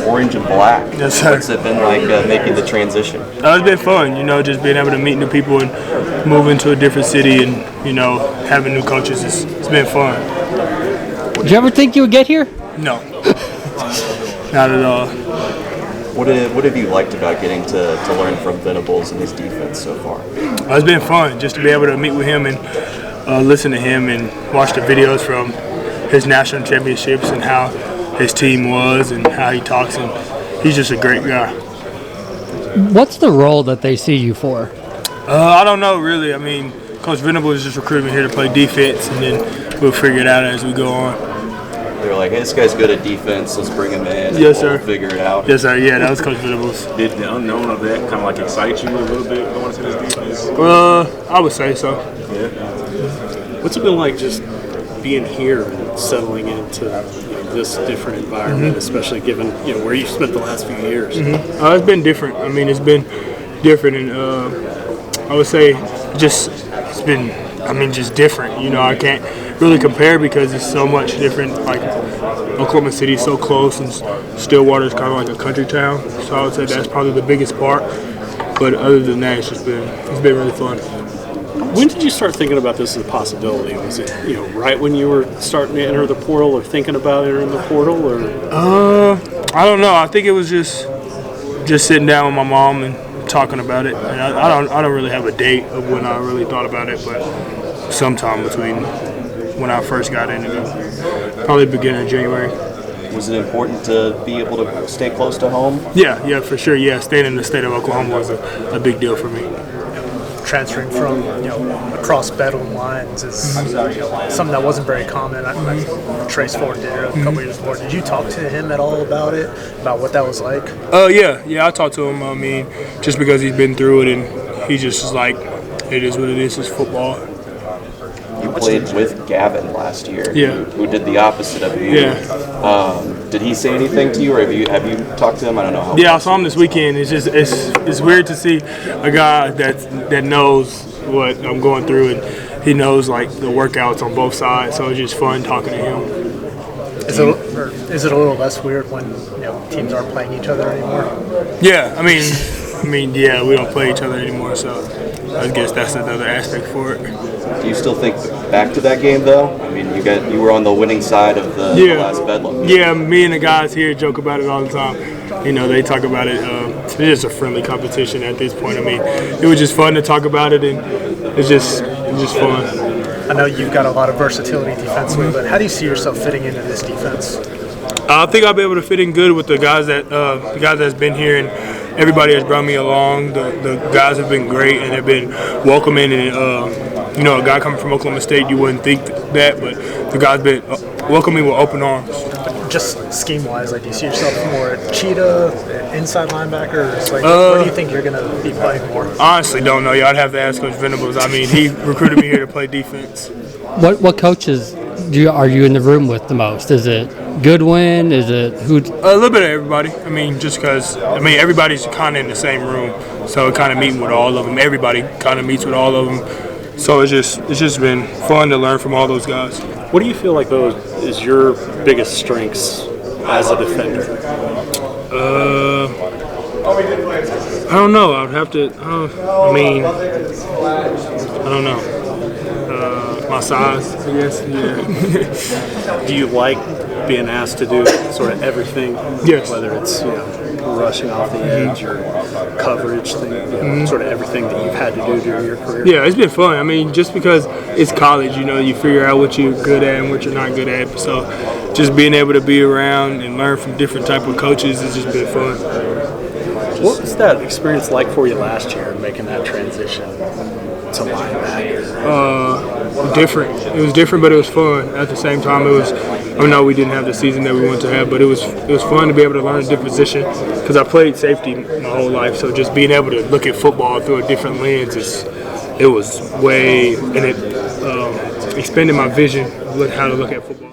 orange and black. Yes, sir. What's it been like making the transition? It's been fun, just being able to meet new people and move into a different city and, having new coaches. It's been fun. Did you ever think you would get here? No, not at all. What have you liked about getting to learn from Venables and his defense so far? It's been fun just to be able to meet with him and listen to him and watch the videos from his national championships and how his team was and how he talks, and he's just a great guy. What's the role that they see you for? I don't know, really. I mean, Coach Venables just recruited me here to play defense, and then we'll figure it out as we go on. They're like, hey, this guy's good at defense, let's bring him in. Yes, sir. We'll figure it out. Yes, sir. Yeah, that was Coach Venables. Did the unknown of that kind of like excite you a little bit going to this defense? I would say so. Yeah. What's it been like just being here and settling into this different environment, especially given where you've spent the last few years? It's been different. I mean, it's been different, and I would say it's been just different. I can't really compare because it's so much different. Like Oklahoma City's so close, and Stillwater's kind of like a country town. So I would say that's probably the biggest part. But other than that, it's been really fun. When did you start thinking about this as a possibility? Was it right when you were starting to enter the portal or thinking about entering the portal, or? I don't know. I think it was just sitting down with my mom and talking about it. And I don't really have a date of when I really thought about it, but sometime between when I first got into it, probably beginning of January. Was it important to be able to stay close to home? Yeah, for sure. Yeah, staying in the state of Oklahoma was a big deal for me. Transferring from across bedroom lines is something that wasn't very common. Trace Ford did it a couple years before. Did you talk to him at all about it, about what that was like? Yeah, I talked to him. I mean, just because he's been through it, and he just is like, it is what it is. It's football. You played with Gavin last year, who did the opposite of you. Yeah. Did he say anything to you, or have you talked to him? I don't know how. Yeah, I saw him this weekend. It's weird to see a guy that knows what I'm going through, and he knows like the workouts on both sides. So it's just fun talking to him. Is it a little less weird when teams aren't playing each other anymore? Yeah, I mean, yeah, we don't play each other anymore, so I guess that's another aspect for it. Do you still think back to that game though? I mean, you were on the winning side of the last Bedlam. Yeah, me and the guys here joke about it all the time. They talk about it. It's just a friendly competition at this point. I mean, it was just fun to talk about it, and it's just fun. I know you've got a lot of versatility defensively, but how do you see yourself fitting into this defense? I think I'll be able to fit in good with the guys that's been here, and everybody has brought me along. The guys have been great and have been welcoming, and a guy coming from Oklahoma State, you wouldn't think that, but the guy's been welcoming with open arms. Just scheme-wise, do you see yourself more at Cheetah, inside linebacker, or what do you think you're going to be playing more? Honestly, don't know. I'd have to ask Coach Venables. I mean, he recruited me here to play defense. What coaches are you in the room with the most? Is it Goodwin? Is it who? A little bit of everybody. I mean, just because everybody's kind of in the same room, so kind of meeting with all of them. Everybody kind of meets with all of them. So it's just been fun to learn from all those guys. What do you feel like is your biggest strengths as a defender? I don't know. I'd have to. I don't know. My size, I guess. Yeah. Do you like being asked to do sort of everything? Yes. Whether it's rushing off the edge or coverage, sort of everything that you've had to do during your career. Yeah, it's been fun. I mean, just because it's college, you figure out what you're good at and what you're not good at. So, just being able to be around and learn from different type of coaches has just been fun. What was that experience like for you last year, making that transition to linebacker? Different. It was different, but it was fun. At the same time, it was. I know we didn't have the season that we wanted to have, but it was fun to be able to learn a different position because I played safety my whole life. So just being able to look at football through a different lens it was way, and it expanded my vision of how to look at football.